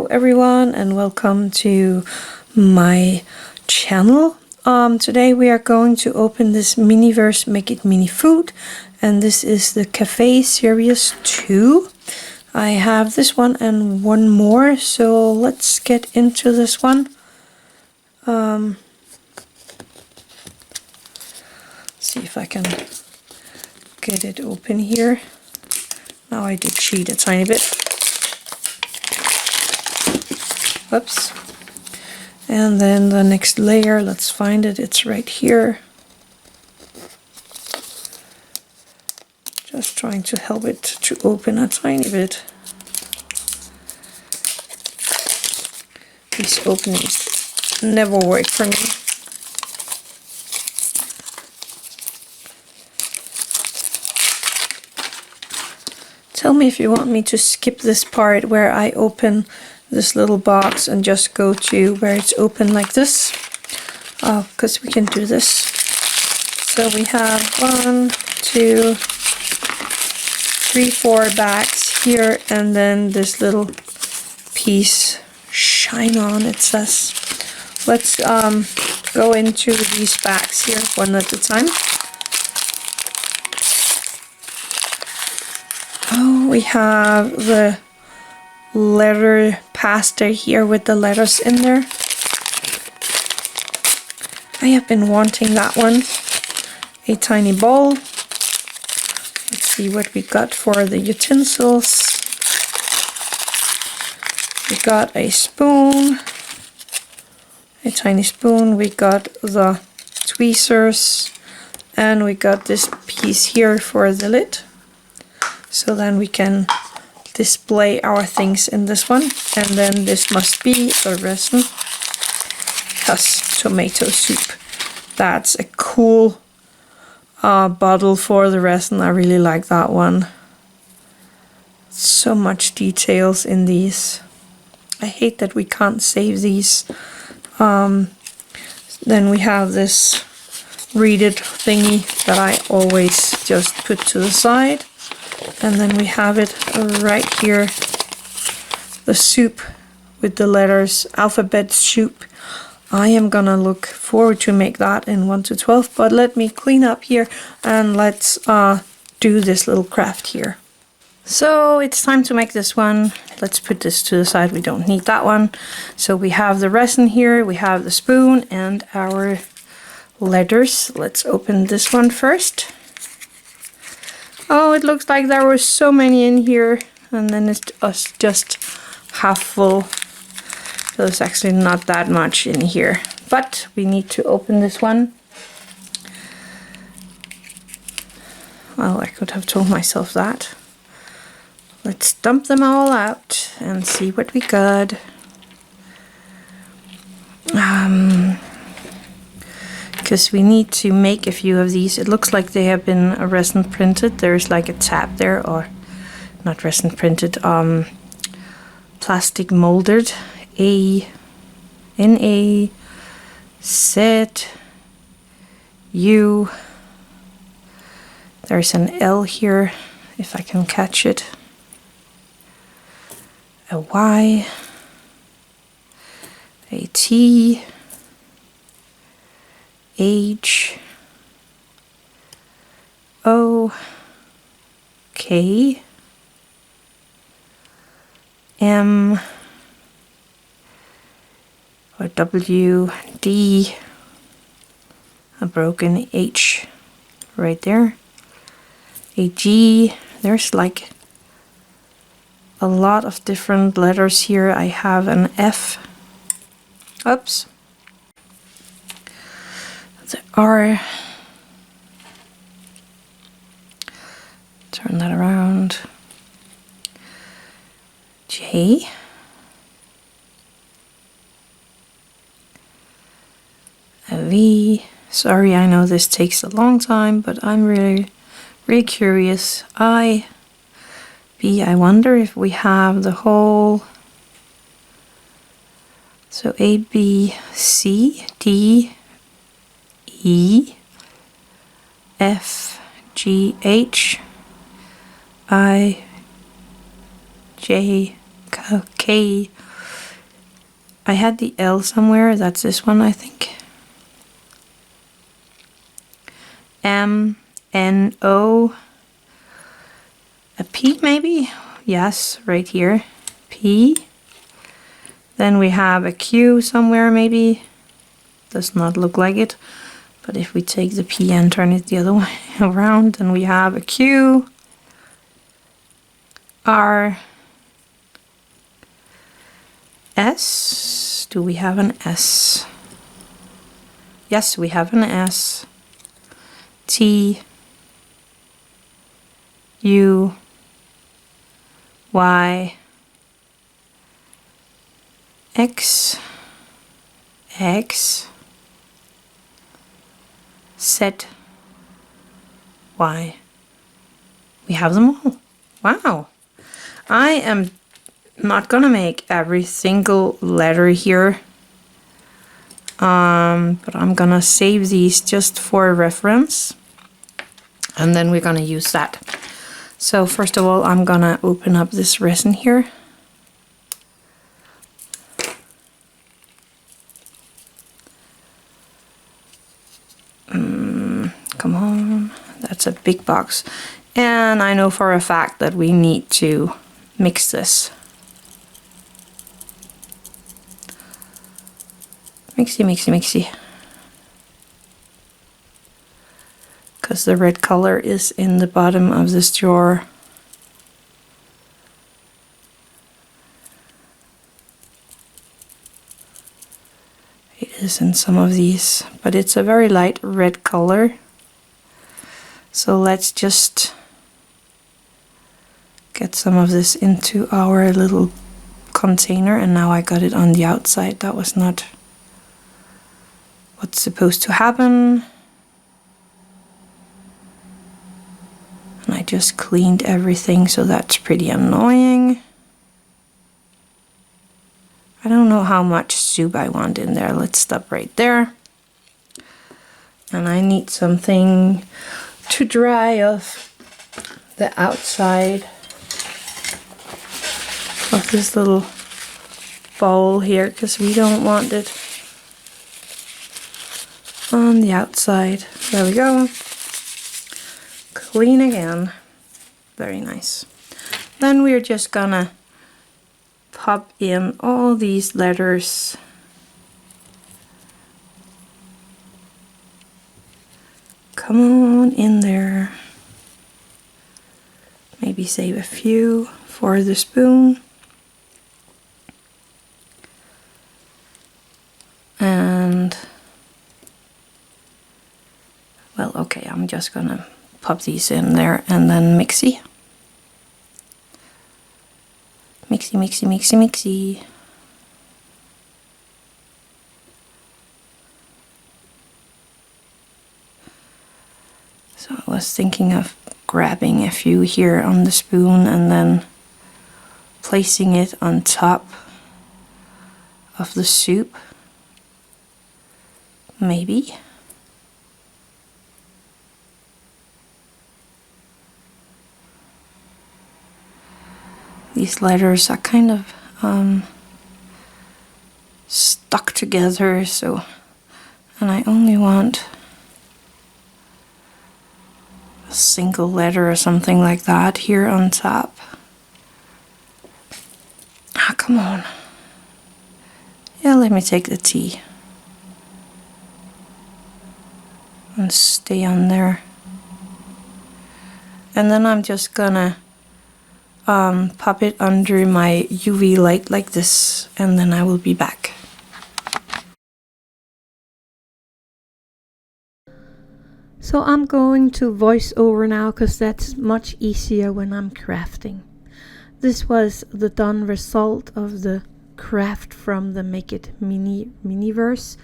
Hello everyone and welcome to my channel. Today we are going to open this miniverse Make It Mini Food, and this is the Cafe Series 2. I have this one and one more, so let's get into this one. See if I can get it open here. Now I did cheat a tiny bit. Oops. And then the next layer, let's find it, it's right here. Just trying to help it to open a tiny bit. These openings never work for me. Tell me if you want me to skip this part where I open this little box and just go to where it's open like this, because we can do this. So we have 1, 2, 3, 4 bags here, and then this little piece, shine on, it says. Let's go into these bags here one at a time. Oh, we have the letter pasta here with the letters in there. I have been wanting that one. A tiny bowl. Let's see what we got for the utensils. We got a spoon, a tiny spoon. We got the tweezers, and we got this piece here for the lid. So then we can display our things in this one, and then this must be the resin plus tomato soup. That's a cool bottle for the resin. I really like that one. So much details in these. I hate that we can't save these. Then we have this read it thingy that I always just put to the side. And then we have it right here, the soup with the letters, alphabet soup. I am gonna look forward to make that in 1 to 12, but let me clean up here and let's do this little craft here. So it's time to make this one. Let's put this to the side, we don't need that one. So we have the resin here, we have the spoon and our letters. Let's open this one first. Oh, it looks like there were so many in here, and then it's just half full. So it's actually not that much in here. But we need to open this one. Well, I could have told myself that. Let's dump them all out and see what we got. Because we need to make a few of these. It looks like they have been resin printed. There's like a tab there, or not resin printed, plastic molded. A-N-A Z-U. There's an L here, if I can catch it. A Y. A T. H O K M or W D, a broken H right there, a G. There's like a lot of different letters here. I have an F. Oops. The R, turn that around, J, a V. Sorry, I know this takes a long time, but I'm really curious. I, B, I wonder if we have the whole, so A, B, C, D, E, F, G, H, I, J, K, I had the L somewhere. That's this one, I think. M, N, O. A P maybe? Yes, right here. P. Then we have a Q somewhere maybe. Does not look like it. But if we take the P and turn it the other way around, then we have a Q. R. S. Do we have an S? Yes, we have an S. T. U. Y. X. X. Z. Y. We have them all. Wow. I am not gonna make every single letter here, but I'm gonna save these just for reference, and then we're gonna use that. So first of all, I'm gonna open up this resin here. Come on, that's a big box. And I know for a fact that we need to mix this. Mixy, mixy, mixy. Because the red color is in the bottom of this jar. It is in some of these, but it's a very light red color. So let's just get some of this into our little container, and now I got it on the outside. That was not what's supposed to happen. And I just cleaned everything, so that's pretty annoying. I don't know how much soup I want in there. Let's stop right there. And I need something to dry off the outside of this little bowl here, because we don't want it on the outside. There we go. Clean again. Very nice. Then we're just gonna pop in all these letters. Come on in there. Maybe save a few for the spoon. And well, okay, I'm just gonna pop these in there and then mixy. Mixy, mixy, mixy, mixy. So I was thinking of grabbing a few here on the spoon and then placing it on top of the soup. Maybe. These letters are kind of stuck together, so, and I only want a single letter or something like that here on top. Ah, come on. Yeah, let me take the T and stay on there. And then I'm just gonna pop it under my UV light like this, and then I will be back. So I'm going to voice over now, because that's much easier when I'm crafting. This was the done result of the craft from the Make It miniverse.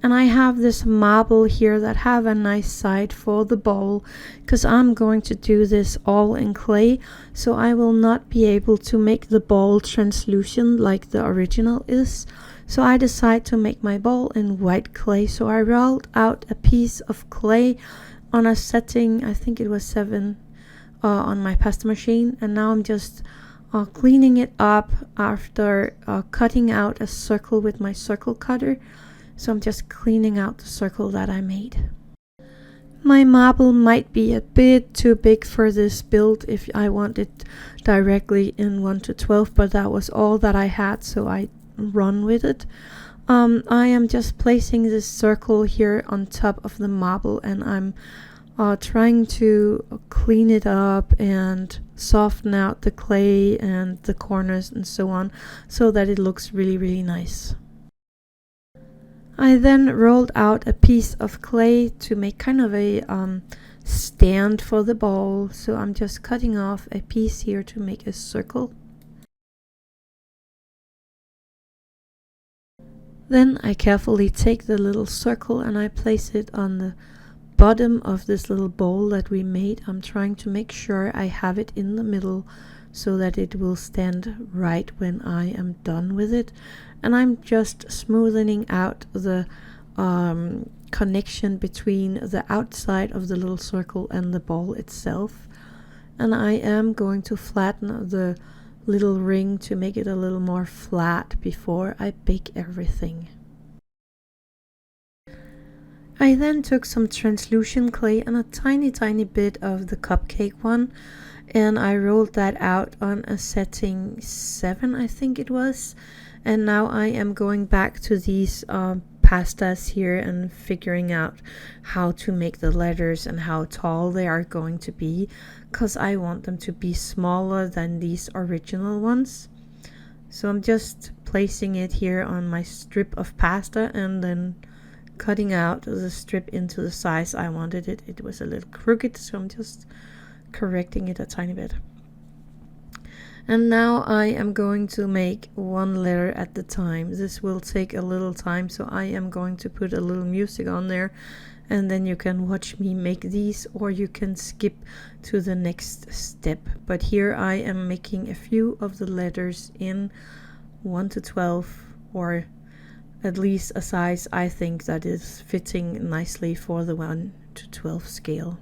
And I have this marble here that have a nice side for the bowl, because I'm going to do this all in clay, so I will not be able to make the bowl translucent like the original is. So I decided to make my bowl in white clay. So I rolled out a piece of clay on a setting, I think it was 7 on my pasta machine, and now I'm just cleaning it up after cutting out a circle with my circle cutter. So I'm just cleaning out the circle that I made. My marble might be a bit too big for this build if I want it directly in 1:12, but that was all that I had, so I run with it. I am just placing this circle here on top of the marble, and I'm trying to clean it up and soften out the clay and the corners and so on, so that it looks really, really nice. I then rolled out a piece of clay to make kind of a stand for the ball, so I'm just cutting off a piece here to make a circle. Then I carefully take the little circle and I place it on the bottom of this little bowl that we made. I'm trying to make sure I have it in the middle so that it will stand right when I am done with it. And I'm just smoothing out the connection between the outside of the little circle and the ball itself. And I am going to flatten the little ring to make it a little more flat before I bake everything. I then took some translucent clay and a tiny bit of the cupcake one, and I rolled that out on a setting 7, I think it was. And now I am going back to these pastas here and figuring out how to make the letters and how tall they are going to be, because I want them to be smaller than these original ones. So I'm just placing it here on my strip of pasta and then cutting out the strip into the size I wanted it. It was a little crooked, so I'm just correcting it a tiny bit. And now I am going to make one letter at the time. This will take a little time, so I am going to put a little music on there, and then you can watch me make these, or you can skip to the next step. But here I am making a few of the letters in 1:12, or at least a size I think that is fitting nicely for the 1:12 scale.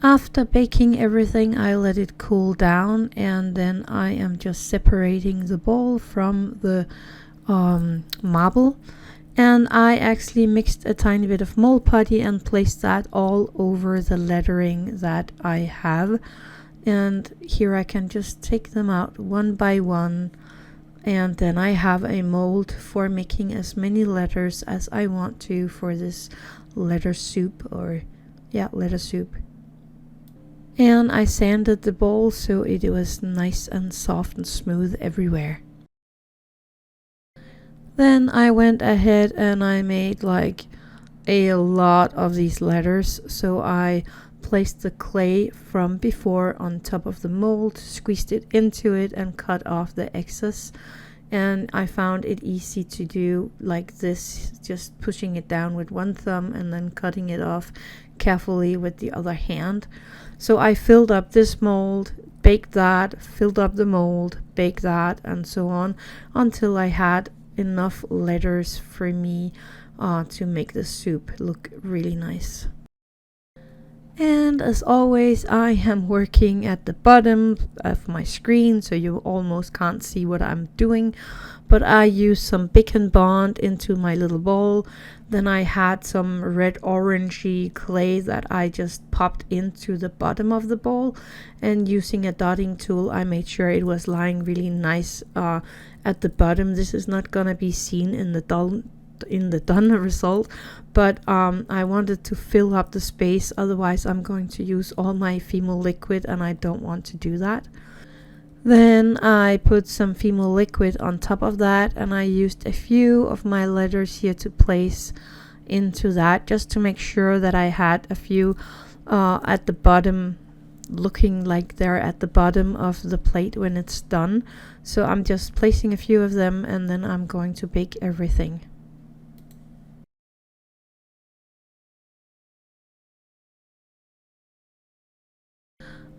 After baking everything, I let it cool down, and then I am just separating the ball from the marble. And I actually mixed a tiny bit of mold putty and placed that all over the lettering that I have. And here I can just take them out one by one, and then I have a mold for making as many letters as I want to for this letter soup, letter soup. And I sanded the bowl so it was nice and soft and smooth everywhere. Then I went ahead and I made like a lot of these letters. So I placed the clay from before on top of the mold, squeezed it into it, and cut off the excess. And I found it easy to do like this, just pushing it down with one thumb and then cutting it off carefully with the other hand. So I filled up this mold, baked that, filled up the mold, baked that, and so on until I had enough letters for me to make the soup look really nice. And as always, I am working at the bottom of my screen, so you almost can't see what I'm doing, but I use some Bic and Bond into my little bowl. Then I had some red orangey clay that I just popped into the bottom of the bowl, and using a dotting tool I made sure it was lying really nice at the bottom. This is not gonna be seen in the done result, but I wanted to fill up the space, otherwise I'm going to use all my fimo liquid and I don't want to do that. Then I put some fimo liquid on top of that, and I used a few of my letters here to place into that, just to make sure that I had a few at the bottom, looking like they're at the bottom of the plate when it's done. So I'm just placing a few of them, and then I'm going to bake everything.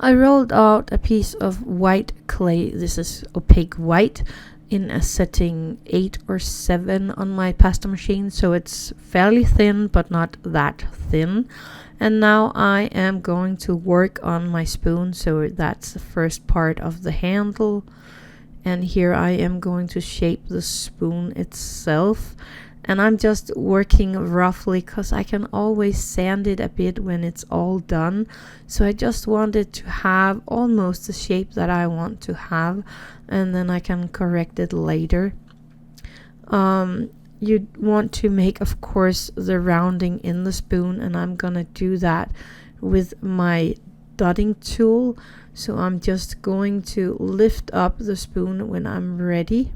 I rolled out a piece of white clay. This is opaque white in a setting 8 or 7 on my pasta machine, so it's fairly thin but not that thin. And now I am going to work on my spoon, so that's the first part of the handle. And here I am going to shape the spoon itself. And I'm just working roughly because I can always sand it a bit when it's all done. So I just wanted to have almost the shape that I want to have, and then I can correct it later. You want to make, of course, the rounding in the spoon, and I'm gonna do that with my dotting tool. So I'm just going to lift up the spoon when I'm ready.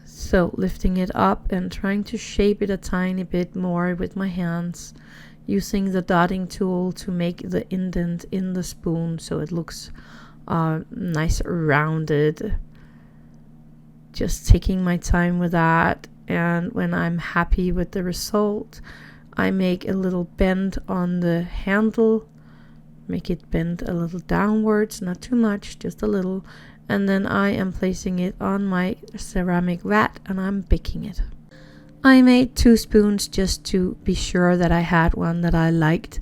So lifting it up and trying to shape it a tiny bit more with my hands, using the dotting tool to make the indent in the spoon so it looks nice rounded. Just taking my time with that, and when I'm happy with the result, I make a little bend on the handle, make it bend a little downwards, not too much, just a little. And then I am placing it on my ceramic vat and I'm baking it. I made 2 spoons just to be sure that I had one that I liked.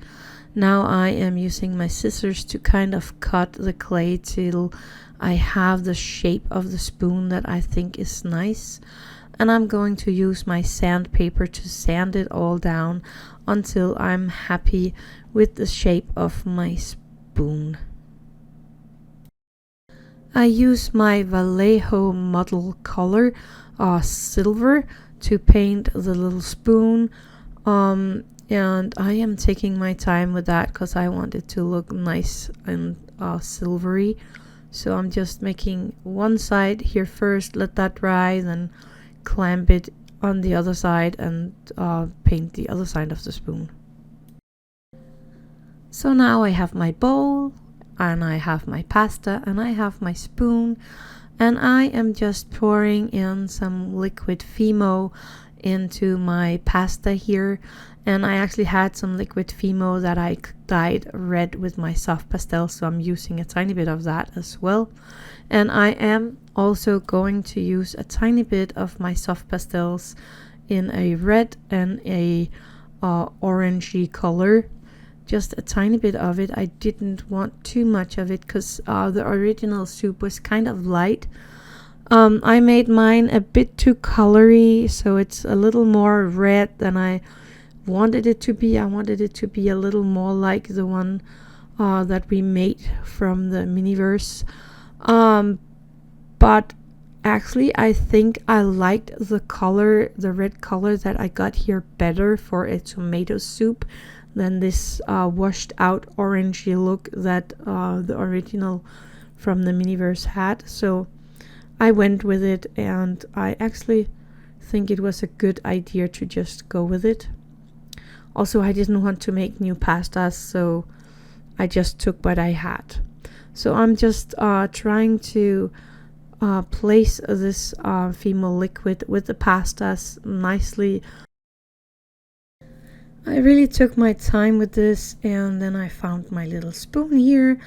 Now I am using my scissors to kind of cut the clay till I have the shape of the spoon that I think is nice. And I'm going to use my sandpaper to sand it all down until I'm happy with the shape of my spoon. I use my Vallejo model color, silver, to paint the little spoon, and I am taking my time with that because I want it to look nice and silvery. So I'm just making one side here first, let that dry, then clamp it on the other side and paint the other side of the spoon. So now I have my bowl, and I have my pasta, and I have my spoon, and I am just pouring in some liquid fimo into my pasta here. And I actually had some liquid fimo that I dyed red with my soft pastel, so I'm using a tiny bit of that as well. And I am also going to use a tiny bit of my soft pastels in a red and a orangey color just a tiny bit of it. I didn't want too much of it because the original soup was kind of light. I made mine a bit too colory, so it's a little more red than I wanted it to be. I wanted it to be a little more like the one that we made from the miniverse. But actually, I think I liked the color, the red color that I got here better for a tomato soup than this washed out orangey look that the original from the miniverse had. So I went with it, and I actually think it was a good idea to just go with it. Also, I didn't want to make new pastas, so I just took what I had. So I'm just trying to place this fimo liquid with the pastas nicely. I really took my time with this, and then I found my little spoon here,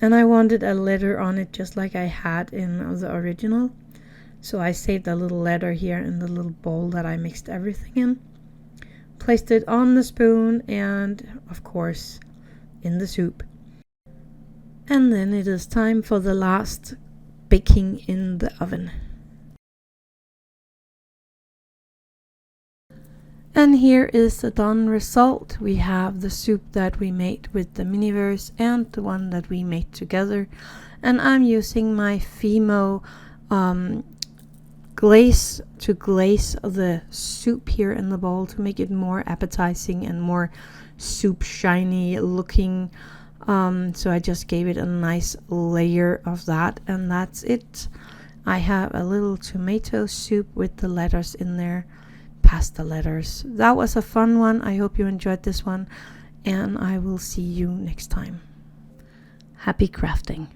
and I wanted a letter on it just like I had in the original. So I saved a little letter here in the little bowl that I mixed everything in. Placed it on the spoon and, of course, in the soup. And then it is time for the last baking in the oven. And here is the done result. We have the soup that we made with the miniverse and the one that we made together. And I'm using my fimo glaze to glaze the soup here in the bowl to make it more appetizing and more soup shiny looking. So I just gave it a nice layer of that, and that's it. I have a little tomato soup with the letters in there, pasta letters. That was a fun one. I hope you enjoyed this one, and I will see you next time. Happy crafting.